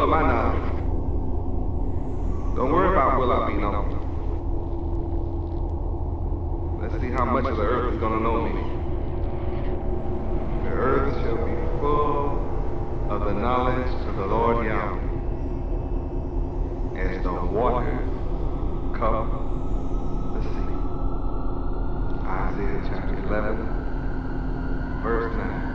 of my knowledge. Don't worry about will I be known. Let's see how much of the earth is going to know me. The earth shall be full of the knowledge of the Lord Yahweh, as the waters cover the sea. Isaiah chapter 11, verse 9.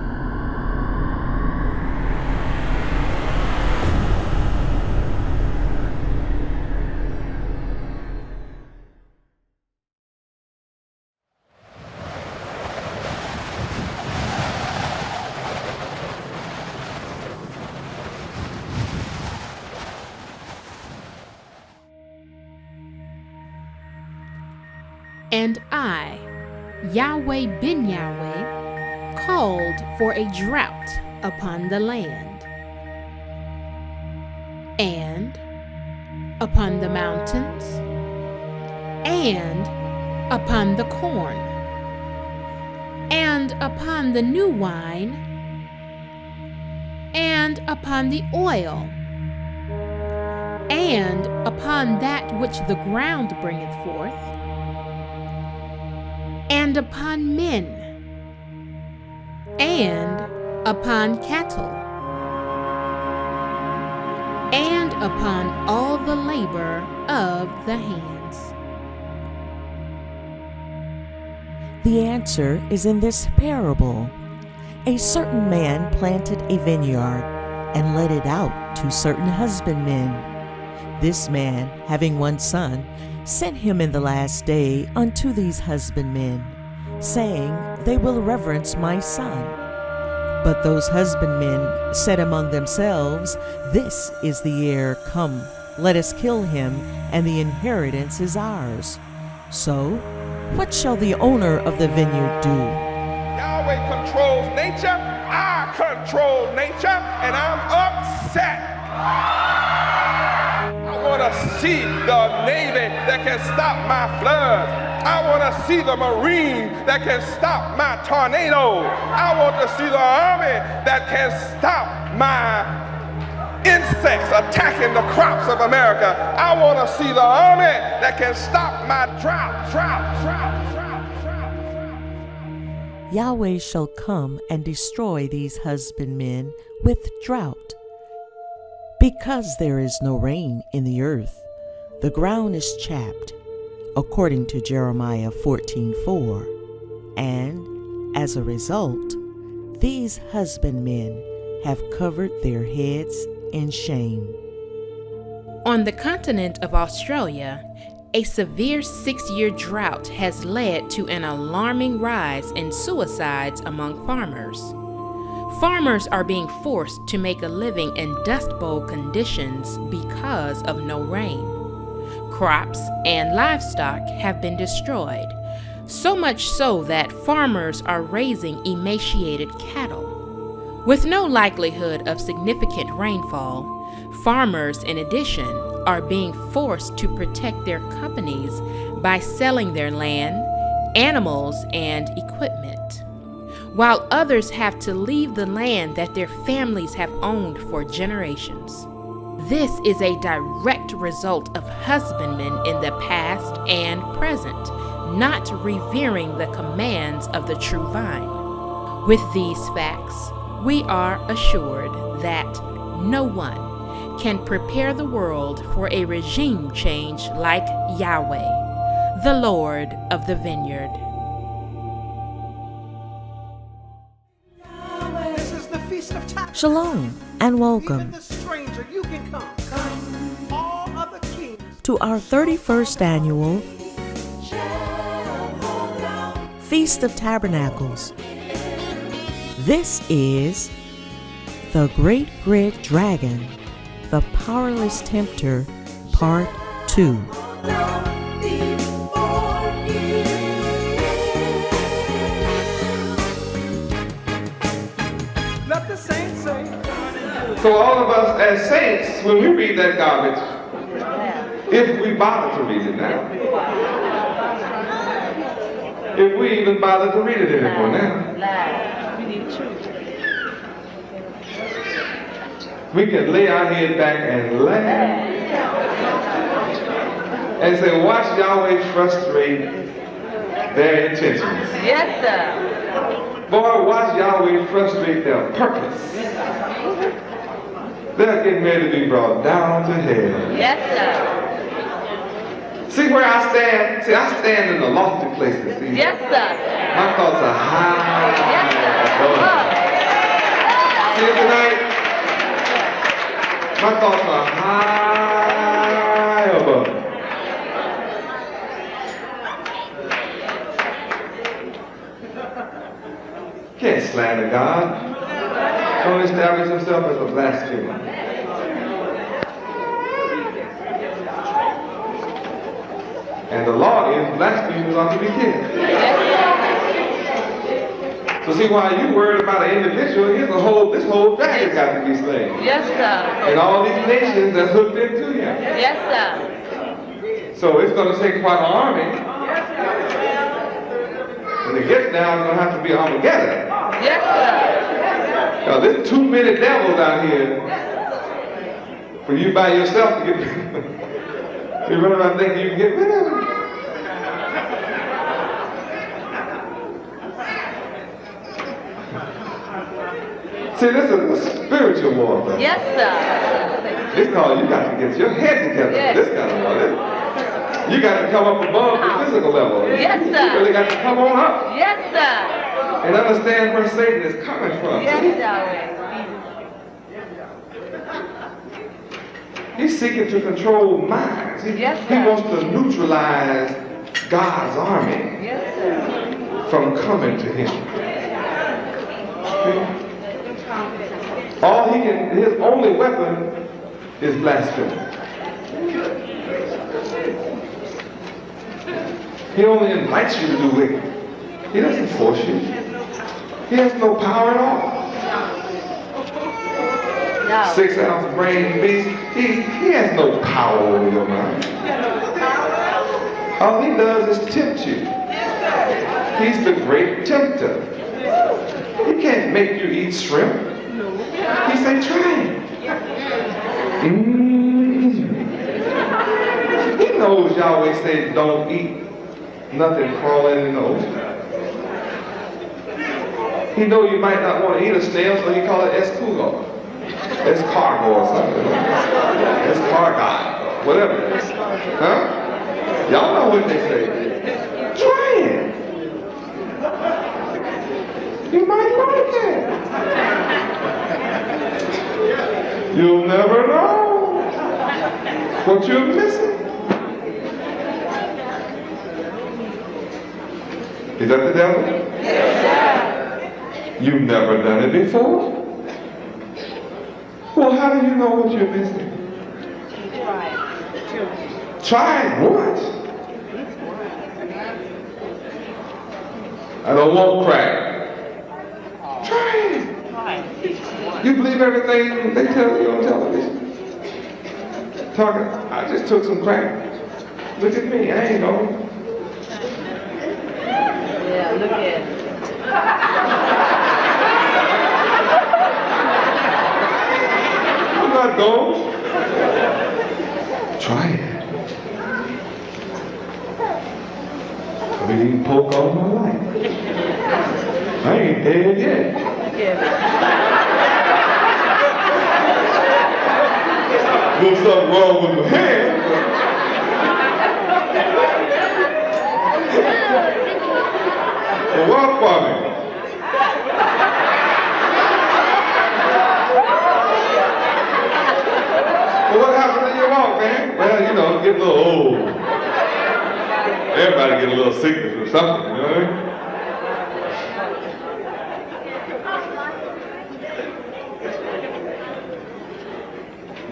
And I, Yahweh ben Yahweh, called for a drought upon the land, and upon the mountains, and upon the corn, and upon the new wine, and upon the oil, and upon that which the ground bringeth forth, and upon men, and upon cattle, and upon all the labor of the hands. The answer is in this parable. A certain man planted a vineyard and let it out to certain husbandmen. This man, having one son, sent him in the last day unto these husbandmen, saying, They will reverence my son. But those husbandmen said among themselves, This is the heir, come, let us kill him, and the inheritance is ours. So, what shall the owner of the vineyard do? Yahweh controls nature, I control nature, and I'm upset. I want to see the Navy that can stop my floods. I want to see the Marine that can stop my tornado. I want to see the Army that can stop my insects attacking the crops of America. I want to see the Army that can stop my drought. Yahweh shall come and destroy these husbandmen with drought. Because there is no rain in the earth, the ground is chapped, according to Jeremiah 14:4. And as a result, these husbandmen have covered their heads in shame. On the continent of Australia, a severe 6-year drought has led to an alarming rise in suicides among farmers. Farmers are being forced to make a living in Dust Bowl conditions because of no rain. Crops and livestock have been destroyed, so much so that farmers are raising emaciated cattle. With no likelihood of significant rainfall, farmers, in addition, are being forced to protect their companies by selling their land, animals, and equipment, while others have to leave the land that their families have owned for generations. This is a direct result of husbandmen in the past and present not revering the commands of the true vine. With these facts, we are assured that no one can prepare the world for a regime change like Yahweh, the Lord of the vineyard. This is the Feast of Tabernacle. Shalom and welcome Even the stranger, you can come. Come, all other kings. to our 31st annual Feast of Tabernacles. This is the Great Red Dragon, the Powerless Tempter, Part 2. Let the saints say. So all of us as saints, when we read that garbage, if we bother to read it now, if we even bother to read it anymore now, We can lay our head back and laugh and say, watch Yahweh frustrate their intentions. Yes, sir. Boy, watch Yahweh frustrate their purpose. They're getting ready to be brought down to hell. Yes, sir. See where I stand? See, I stand in the lofty places. See? Yes, sir. My thoughts are high. Yes, sir. See tonight? My thoughts are high above. Can't slander God. Don't establish himself as a blasphemer. And the law is blasphemers are to be killed. So see, while you worried about an individual, this whole dragon got to be slain. Yes, sir. And all these nations that's hooked into him. Yes, sir. So it's going to take quite an army. And to get down, it's going to have to be Armageddon. Yes, sir. Now, there's too many devils out here for you by yourself to get you run around thinking you can get rid of them. See, this is a spiritual warfare. Yes, sir. It's called, you got to get your head together Yes. for this kind of war. You got to come up above the physical level. Yes, sir. You really got to come on up Yes, sir. and understand where Satan is coming from. Yes, Yahweh. He's seeking to control minds. Yes, He sir. wants to neutralize God's army Yes, sir. from coming to him. All he can, his only weapon is blasphemy. He only invites you to do wicked. He doesn't force you. He has no power at all. No. 6-ounce brain beast, he has no power over your mind. All he does is tempt you. He's the great tempter. He can't make you eat shrimp. He say, try it. He knows Yahweh says don't eat nothing crawling in the ocean. He knows you might not want to eat a snail, so he call it escargot. Escargot or something. Escargot. Whatever. Huh? Y'all know what they say. Try it. You might like it. You'll never know what you're missing. Is that the devil? You've never done it before? Well, how do you know what you're missing? Try what? I don't want crack. Try it. You believe everything they tell you on television? Talking, I just took some crack. Look at me, I ain't going. Yeah, look at it. I'm not going. Try it. I've been eating pork all my life. I ain't dead yet. There's something wrong with my hand. Well, walk for me. Well, what happened to your walk, man? Well, you know, get a little old. Everybody get a little sickness or something, you know what I mean?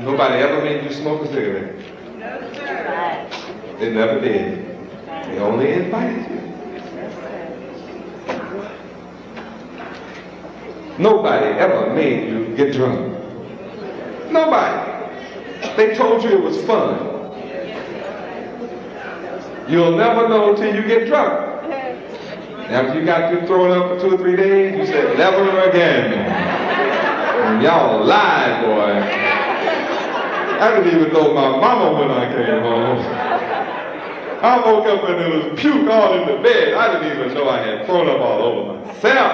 Nobody ever made you smoke a cigarette. No, sir. They never did. They only invited you. Nobody ever made you get drunk. Nobody. They told you it was fun. You'll never know till you get drunk. After you got through throwing up for 2 or 3 days, you said, never again. And y'all lied, boy. I didn't even know my mama when I came home. I woke up and there was puke all in the bed. I didn't even know I had thrown up all over myself.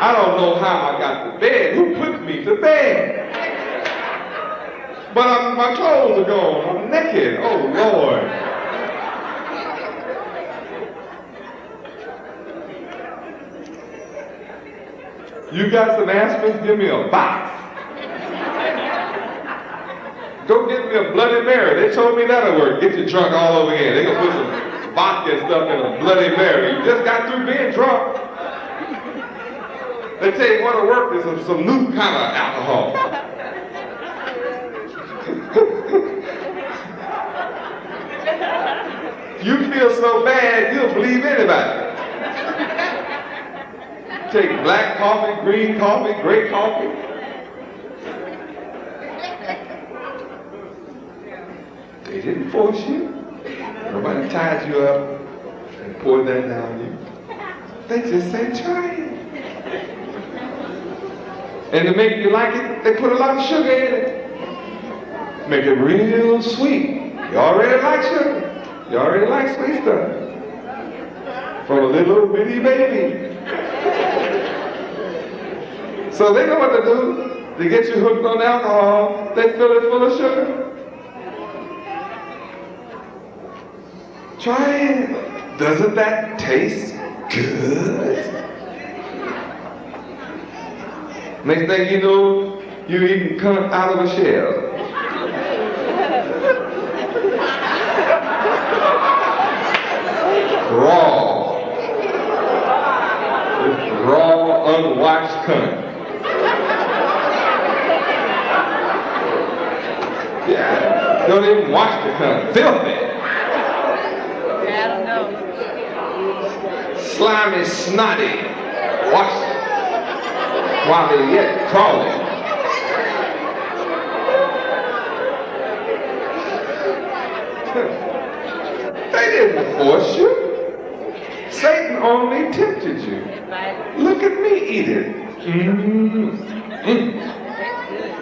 I don't know how I got to bed. Who put me to bed? But my clothes are gone. I'm naked. Oh, Lord. You got some aspirin? Give me a box. Go get me a Bloody Mary. They told me that'll work. Get you drunk all over again. They gonna put some vodka and stuff in a Bloody Mary. You just got through being drunk. They tell you what'll work is some new kind of alcohol. You feel so bad, you'll believe anybody. Take black coffee, green coffee, gray coffee. They didn't force you. Nobody tied you up and poured that down you. They just said, try it. And to make you like it, they put a lot of sugar in it. Make it real sweet. You already like sugar. You already like sweet stuff. From a little bitty baby. So they know what to do. To get you hooked on alcohol, they fill it full of sugar. Try it. Doesn't that taste good? Next thing you know, you're eating cunt out of a shell. Raw, unwashed cunt. Yeah, don't even wash the cunt. Filthy. I don't know. Slimy, snotty. Wash it while they're yet crawling. They didn't force you. Satan only tempted you. Look at me eat it.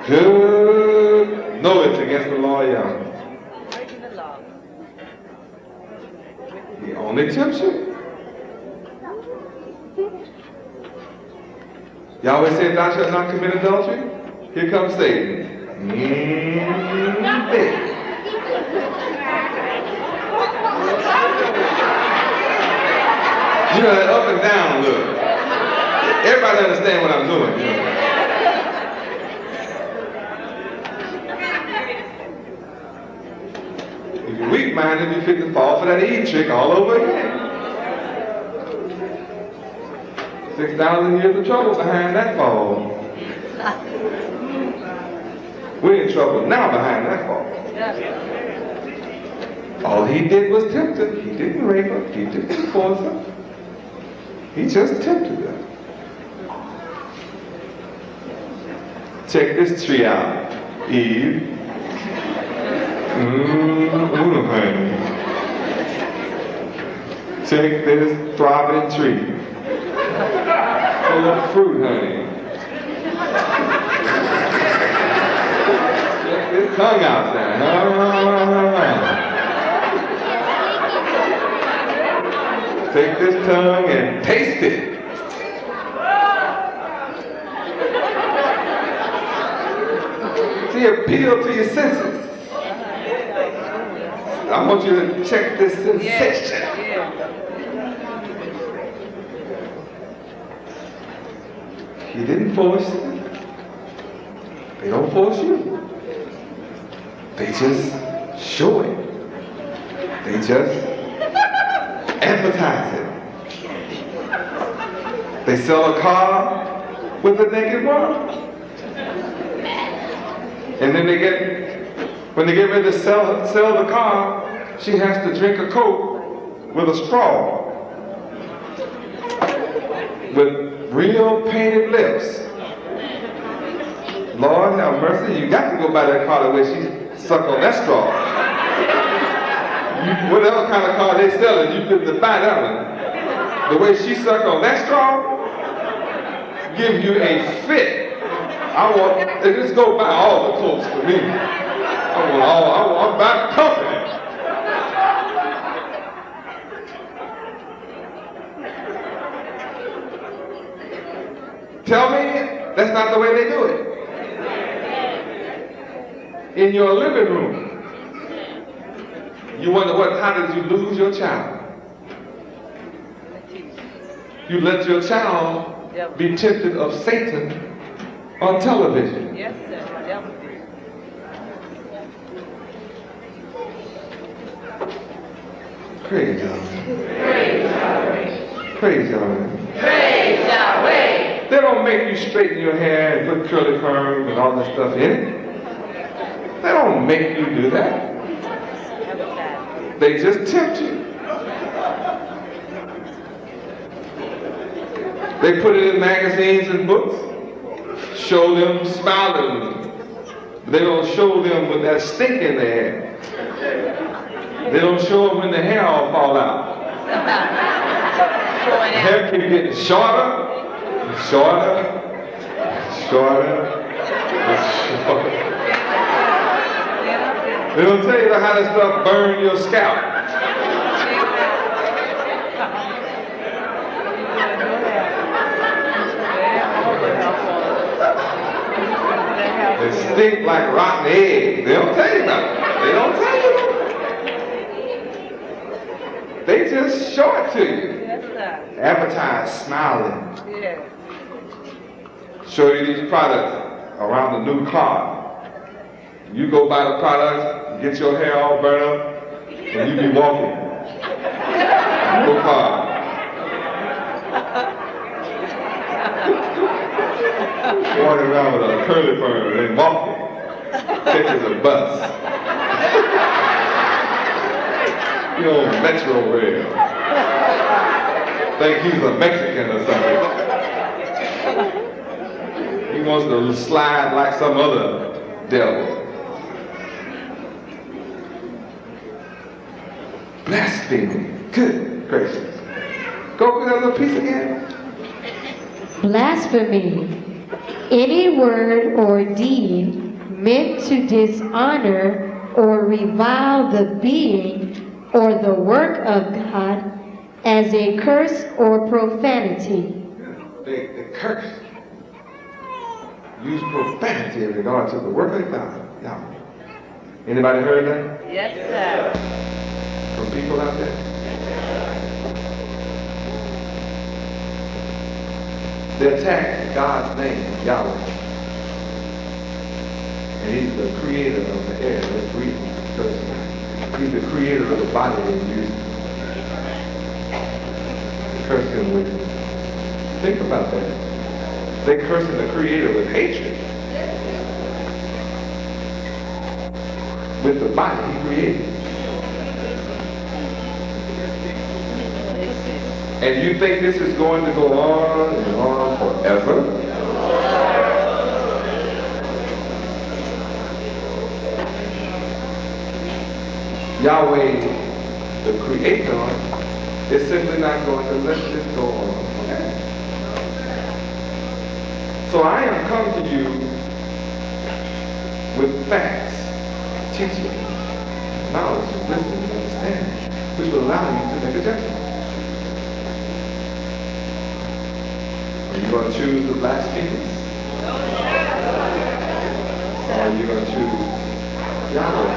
Good. No, it's against the law, y'all. He only tempts you. Yahweh said, thou shalt not commit adultery. Here comes Satan. You know, that up and down look. Everybody understand what I'm doing. You know? If you're weak-minded, you fit to fall for that Eve trick all over again. 6,000 years of trouble behind that fall. We're in trouble now behind that fall. All he did was tempt her. He didn't rape her. He didn't force her. He just tempted her. Check this tree out, Eve. Honey. Check this throbbing tree. Full of fruit, honey. Check this tongue out there. Take this tongue and taste it. See, appeal to your senses. I want you to check this sensation. He didn't force you. They don't force you. They just show it. They just advertise it. They sell a car with a naked woman. And then when they get ready to sell the car, she has to drink a Coke with a straw. With real painted lips. Lord have mercy, you got to go by that car the way she sucked on that straw. Whatever kind of car they selling, you couldn't buy that one. The way she sucked on that straw, give you a fit. I want, and just go buy all the clothes for me. I'm about company. Tell me that's not the way they do it. In your living room, you wonder how did you lose your child? You let your child be tempted of Satan on television. Yes, sir. Devil did. Praise Yahweh. Praise Yahweh. Praise Yahweh. They don't make you straighten your hair and put curly perm and all that stuff in it. They don't make you do that. They just tempt you. They put it in magazines and books, show them smiling. They don't show them with that stink in their hair. They don't show them when the hair all fall out. The hair keep getting shorter, shorter, shorter, and shorter. They don't tell you how this stuff burn your scalp. They stink like rotten eggs. They don't tell you nothing. They don't tell you nothing. They just show it to you. Yes, sir. Advertise smiling. Yes. Show you these products around the new car. You go buy the products, get your hair all burned up, and you be walking. No car. Walking around with a curly perm and walking. Catches a bus. You know, Metro Rail. Think he's a Mexican or something. He wants to slide like some other devil. Blasphemy. Good gracious. Go get that little piece again. Blasphemy. Any word or deed meant to dishonor or revile the being or the work of God as a curse or profanity. They curse. Use profanity in regard to the work of God. Yeah. Anybody heard that? Yes, sir. From people out there? They attack God's name, Yahweh. And he's the creator of the air that's breathing. He's the creator of the body that you use. Curse him with it. Think about that. They cursing the creator with hatred. With the body he created. And you think this is going to go on and on forever? Yahweh, the Creator, is simply not going to let this go on forever. So I am come to you with facts, teaching, knowledge, wisdom, and understanding, which will allow you to make a judgment. Are you going to choose the blasphemers? Or are you going to choose Yahweh?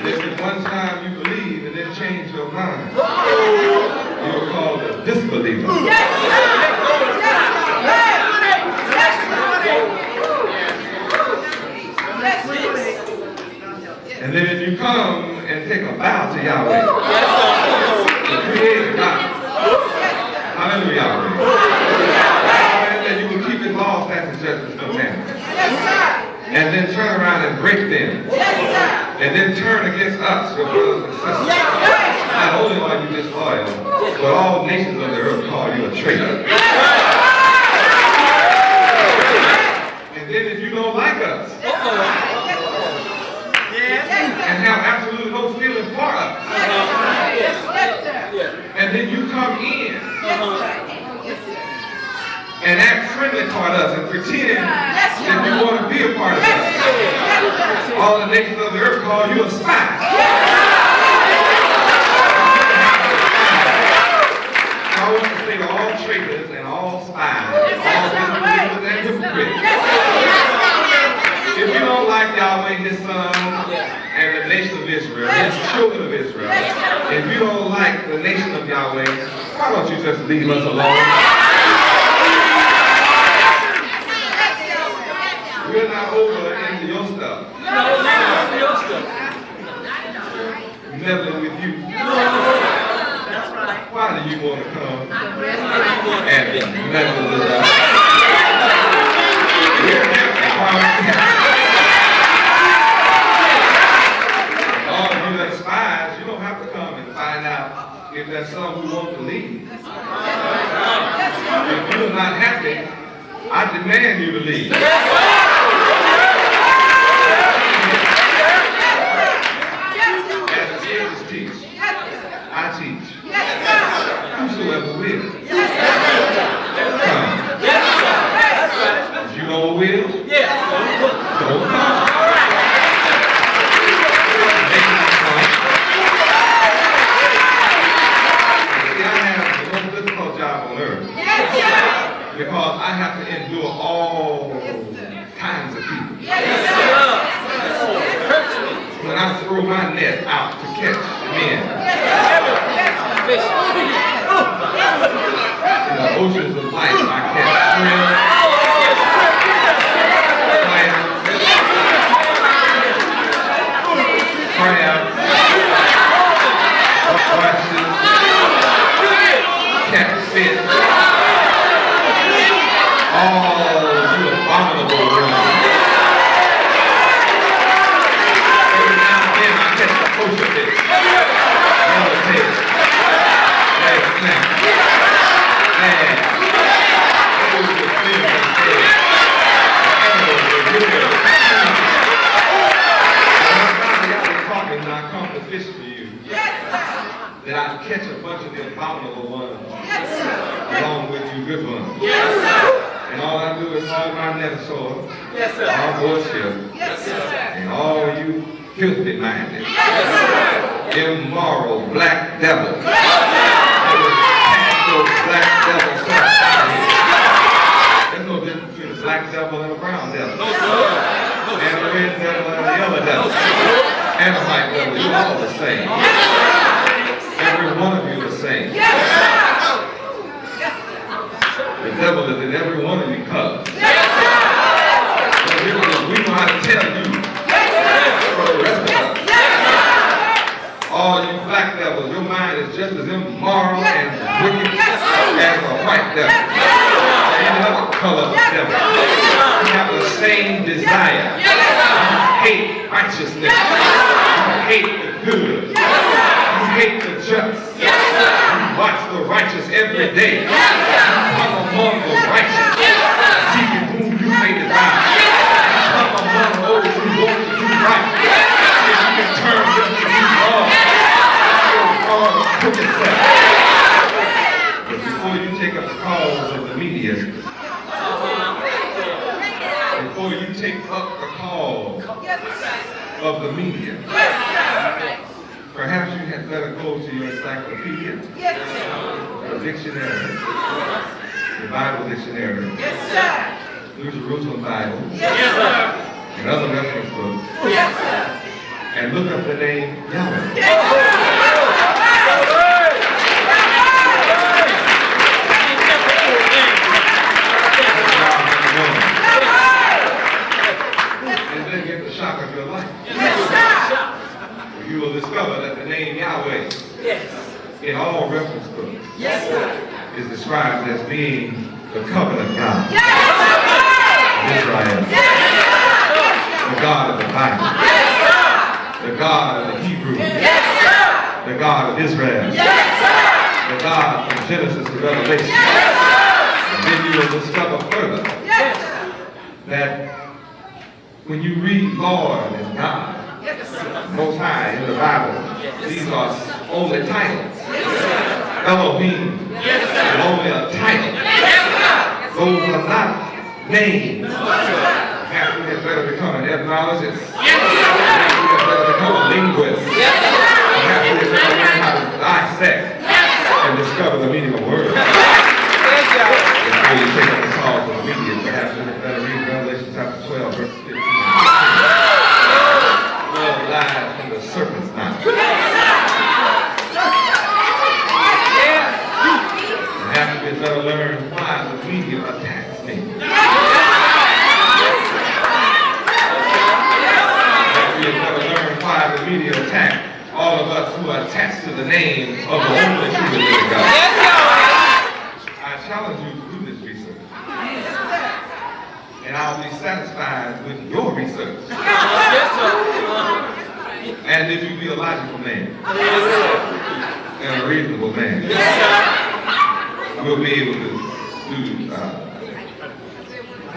If at one time you believe and then change your mind, you're called a disbeliever. And then if you come and take a vow to Yahweh, the Creator God, hallelujah, Yahweh, that you will keep His laws, statutes, judgments, and commandments, and then turn around and break them, and then turn against us, your brothers and sisters. Not only are you disloyal, but all nations of the earth call you a traitor. And then if you don't like us, and have absolutely no feeling for us, act friendly toward us and pretend that you want to be a part of us. All the nations of the earth call you a spy. I want to say to all traitors and all spies, all disbelievers and hypocrites, if you don't like Yahweh, His Son, and the nation of Israel, His children of Israel, if you don't like the nation of Yahweh, why don't you just leave us alone? We're not over into your stuff. Meddling with you. Why do you want to come and meddle with us? All of you that spies, you don't have to come and find out if there's some who want to leave. If you're not happy, I demand you to leave. As the scriptures teach, I teach. Whosoever will. Come. If you don't will, don't come. Because I have to endure all kinds of people. When I throw my net out to catch men in the oceans of life, I catch shrimp, crabs, oysters, catfish. Oh, you abominable woman. Every now and then I catch a kosher fish. Yellow tail. Red snap. Man. Those are the things that say. Animals are good. When I finally got to talking and I come to fish for you, that I catch a bunch of the abominable ones along with you good ones. And all I do is hold my net ashore, all board ship, and all you filthy-minded, immoral black devils, I will cast those black devils out of here. There's no difference between a black devil and a brown devil, and a red devil and a yellow devil, and a white devil. You're all the same. Every one of you the same. The devil is in every one of you cubs. So we know how to tell you for the rest of us. All you black devils, your mind is just as immoral and wicked as a white devil. Any other color of devil. You have the same desire. You hate righteousness. You hate the good. You hate the just. You watch the righteous every day. You come among the righteous, seeking whom you may devour. You come among those who want to do right. If you can turn them to do wrong, you'll fall the crooked step. But before you take up the cause of the media, before you take up the cause of the media, perhaps you had better go to your encyclopedia, your dictionary, your Bible dictionary, New Jerusalem Bible, and other reference books, and look up the name Yahweh. And then get the shock of your life. You will discover that the name Yahweh in all reference books is described as being the covenant God of Israel, the God of the Bible, the God of the Hebrews, the God of Israel, the God from Genesis to Revelation. And then you will discover further that when you read Lord and God, Most High in the Bible, these are only titles. Elohim is only a title. Those are not name. Perhaps we had better become an ethnologist. Perhaps we had better become a linguist. Perhaps we had better learn how to dissect and discover the meaning of words. Before you take up the call for the media, perhaps we had better read Revelation chapter 12, verse 15. Love lies from the serpent's mouth. Perhaps we had better learn why the media attacks me. Perhaps we had better learn why the media attack all of us who are attached to the name of the only true living God. I challenge you to do this research. And I'll be satisfied with your research. And if you be a logical man and a reasonable man, we'll be able to do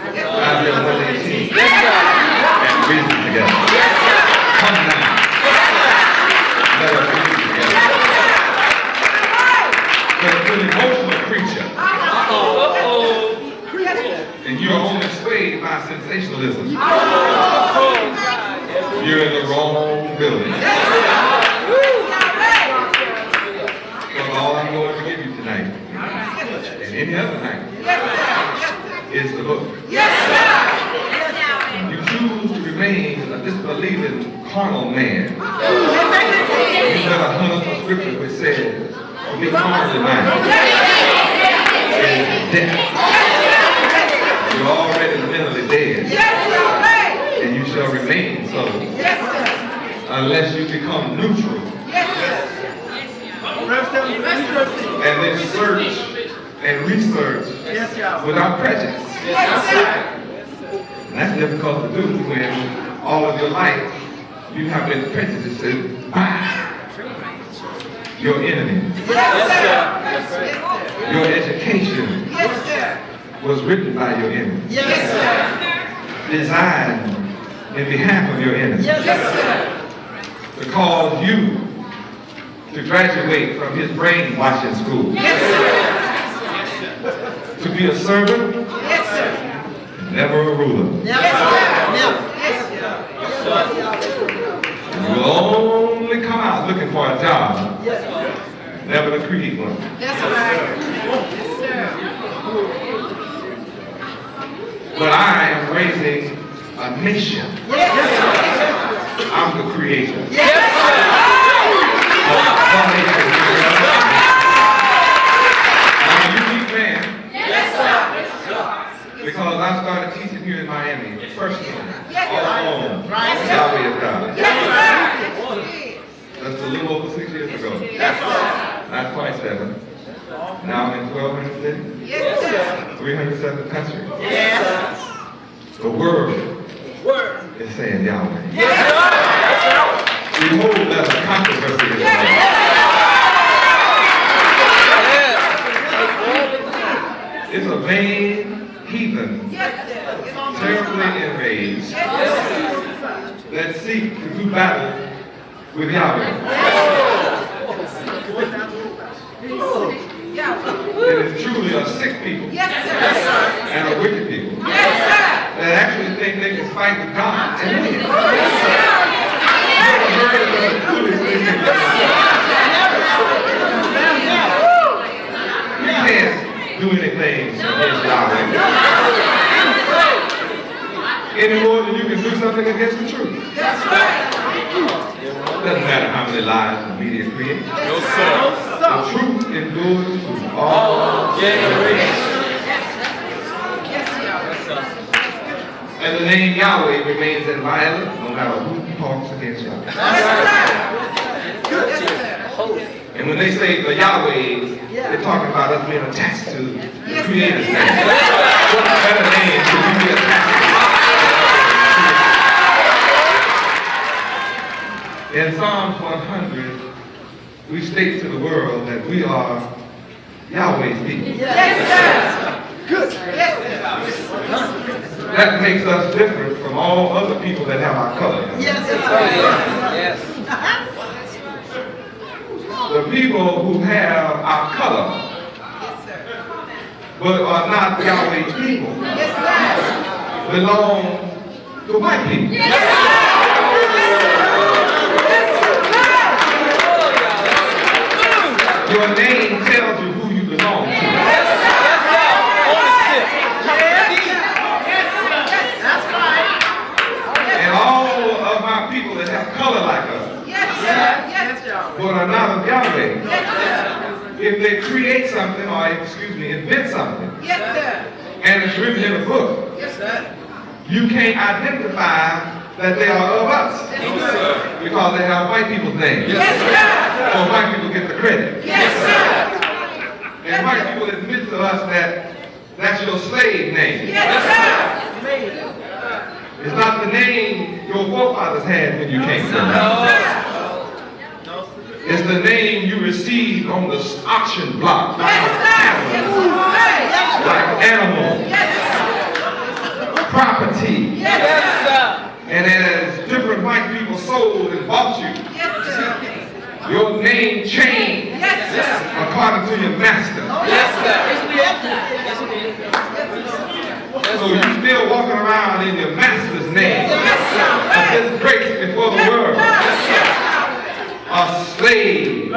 Isaiah 118 and reason together. Come now. Let us reason together. But if you're an emotional creature, and you're only swayed by sensationalism, you're in the wrong building. Well, all I'm going to give you tonight, and any other night, is the book. You choose to remain a disbelieving carnal man. You better hunt up a scripture which says, to be carnally minded is death. You're already mentally dead. And you shall remain so unless you become neutral. And then search and research without prejudice. And that's difficult to do when all of your life you have been prejudiced by your enemies. Your education was written by your enemies. Designed in behalf of your enemies. To cause you to graduate from his brainwashing school. To be a servant, never a ruler. You will only come out looking for a job, never to create one. But I am raising a nation. I'm the creator. I'm a unique man. Because I started teaching here in Miami, personally, all alone, Yahweh is God. That's a little over 6 years ago. Not quite 7. Now I'm in 1,200 cities. 307 countries. The world is saying Yahweh. Behold, there's a controversy in the world. It's a vain heathen, terribly enraged, that seek to do battle with Yahweh. It is truly a sick people and a wicked people that actually think they can fight with God and win. You can't do anything against Yahweh any more than you can do something against the truth. Doesn't matter how many lies the media creates. The truth endures to all generations. And the name Yahweh remains inviolate no matter who talks against Yahweh. And when they say the Yahweh, they're talking about us being attached to the Creator's name. What better name could you be attached to? In Psalms 100, we state to the world that we are Yahweh's people. That makes us different from all other people that have our color. The people who have our color but are not Yahweh's people, belong to white people. Your name tells you who you belong to. And all of my people that have color like us, but are not of Yahweh, if they create something, or invent something, and it's written in a book, you can't identify that they are of us because they have white people's names. So white people get the credit. And white people admit to us that that's your slave name. It's not the name your forefathers had when you came to us. It's the name you received on the auction block, like animal, property. And as different white people sold and bought you, your name changed according to your master. So you're still walking around in your master's name, a disgrace before the world, a slave.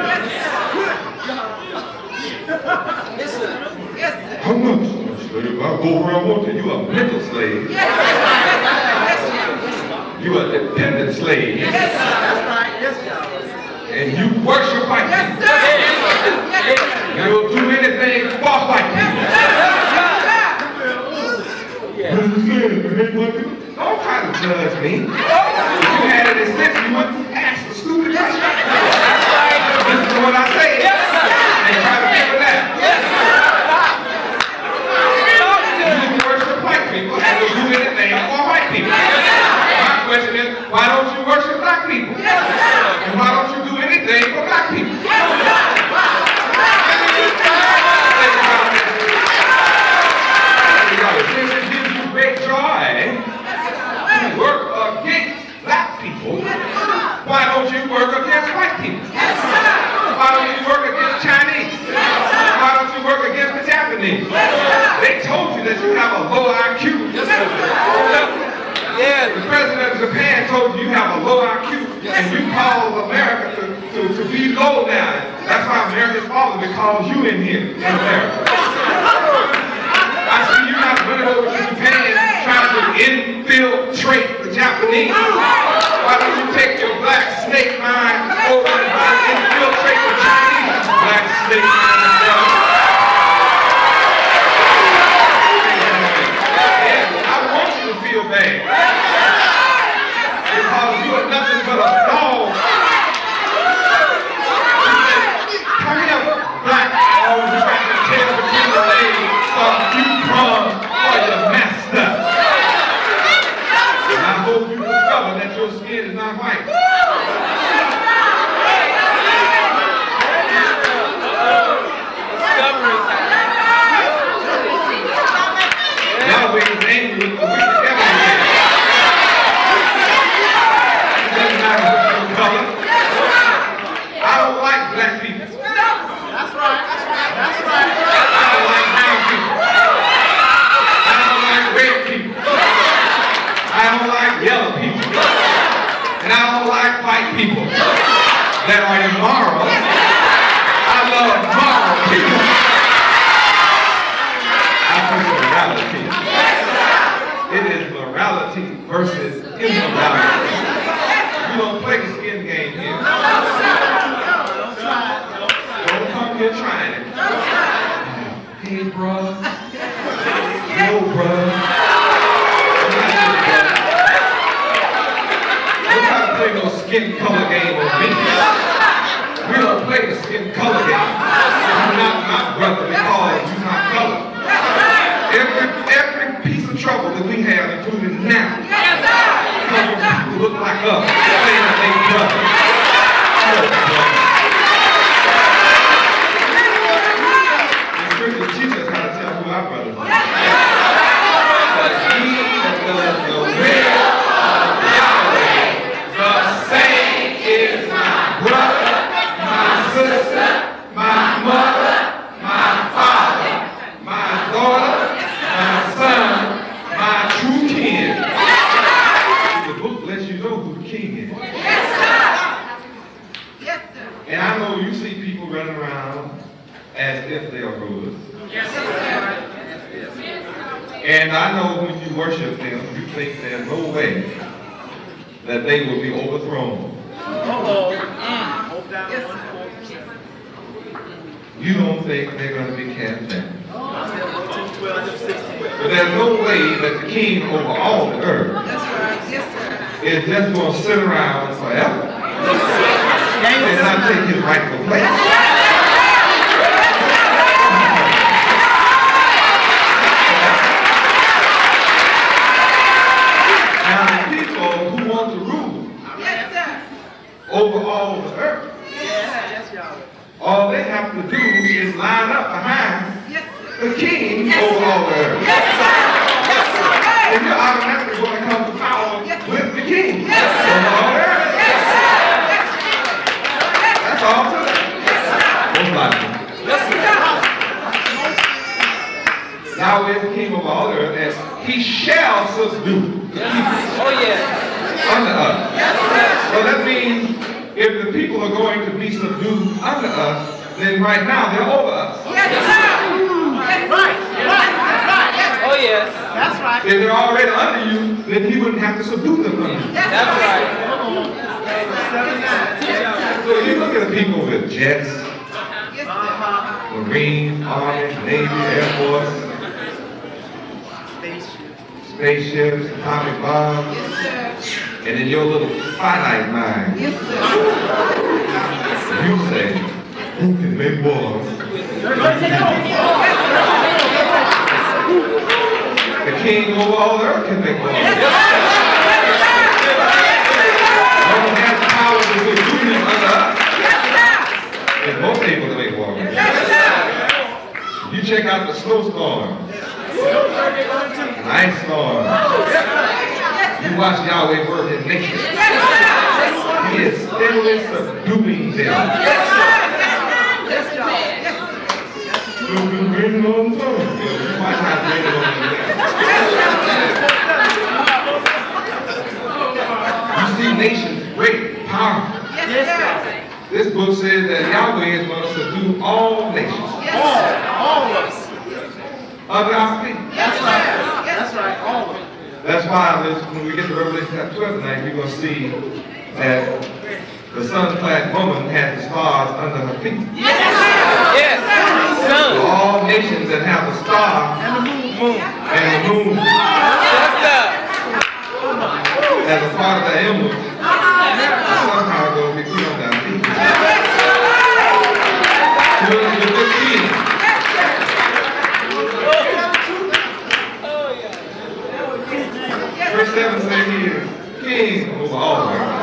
How much? Slave? I'll go where I want to. You a mental slave. You a dependent slave. And you worship white people. You'll do anything for white people. Don't try to judge me. If you had any sense, you wouldn't ask the stupid question. Listen to what I say and try to figure that. You worship white people and you'll do anything for white people. My question is, why don't you worship black people? And why don't you do anything for black people? Since it gives you great joy to work against black people, why don't you work against white people? Why don't you work against Chinese? Why don't you work against the Japanese? They told you that you have a low IQ. Yeah, the president of Japan told you you have a low IQ, and you call America to be low now. That's why America's falling, because you in here in America. I see you not running over to Japan trying to infiltrate the Japanese. Why don't you take your black snake mind over and infiltrate the Chinese? Black snake mind. I want you to feel bad. Because you are nothing but a dog. Come here, black dog, you got the tail between the legs. You come for your master. And I hope you discover that your skin is not white. Yahweh is angry with the wicked everywhere. It doesn't matter what your color. I don't like black people. That's right. I don't like brown people. I don't like red people. I don't like yellow people. And I don't like white people that are immoral. I love moral people. I preach morality. It is morality versus immorality. You don't play the skin game here. Don't come here trying it. Hey, bruh. Yo, bruh. Don't try to play no skin color game on me. We don't play the skin color game. You're not my brother because you're not color. Every piece of trouble that we have, including now, because people look like us, saying that they brother. The scripture teaches us how to tell who our brothers are. But he that does the will of Yahweh, the same is my brother, my sister, my mother, my father, my daughter. And I know when you worship them, you think there's no way that they will be overthrown. You don't think they're going to be cast down. But there's no way that the king over all the earth is just going to sit around forever and not take his rightful place. Now the people who want to rule over all the earth, all they have to do is line up behind the king over all the earth. And you're automatically going to come to power with the king over all the earth. That's all to that. Most likely. Yahweh is the king over all the earth, and he shall subdue under us. So that means if the people are going to be subdued under us, then right now they're over us. Oh, yes. That's right. If they're already under you, then he wouldn't have to subdue them under you. That's right. So you look at the people with jets, Marines, Army, Navy, Air Force, spaceships, atomic bombs, and in your little finite mind, you say, who can make war? The king over all the earth can make war. No one has the power to do union under us. There's most able to make war. You check out the snowstorm, ice storm. You watch Yahweh work in nature. He is steadily subduing them. You've been raining on the throne. You might not rain on them. You see nations great, powerful. This book says that Yahweh is going to subdue all nations. All of us. Under our feet. That's right. That's right. All of us. That's why when we get to Revelation chapter 12 tonight, we're going to see that the sun-clad woman had the stars under her feet. Yes. So all nations that have a star and the moon as a part of the emblem are somehow going to be put on their feet. Verse 7 says he is king over all the earth.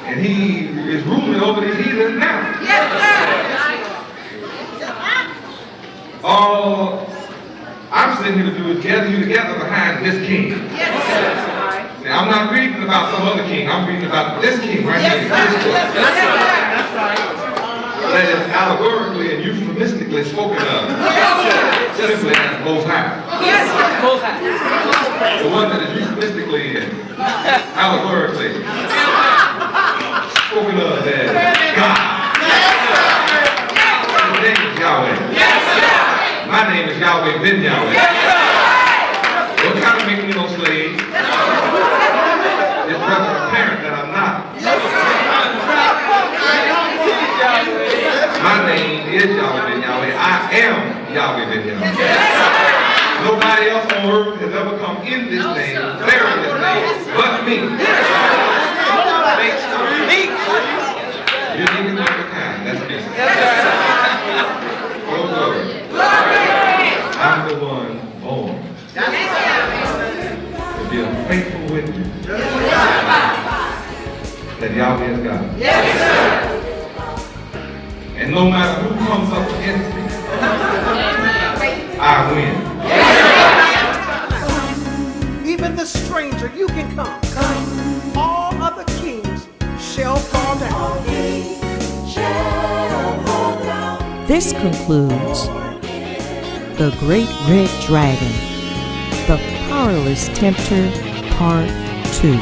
And he is ruling over these heathens now. All I'm sitting here to do is gather you together behind this king. Now, I'm not reading about some other king. I'm reading about this king right here. That is allegorically and euphemistically spoken of. Simply as Most High. The one that is euphemistically and allegorically spoken of as God. His name is Yahweh. My name is Yahweh ben Yahweh. Don't try to make me no slave. It's rather apparent that I'm not. My name is Yahweh ben Yahweh. I am Yahweh ben Yahweh. Nobody else on earth has ever come in this name, bearing this name, but me. Unique and of a kind. That's me. Oh, glory. I'm the one born to be a faithful witness that Yahweh is God. And no matter who comes up against me, I win. Even the stranger, you can come. All other kings shall fall down. This concludes The Great Red Dragon, The Powerless Tempter, Part 2.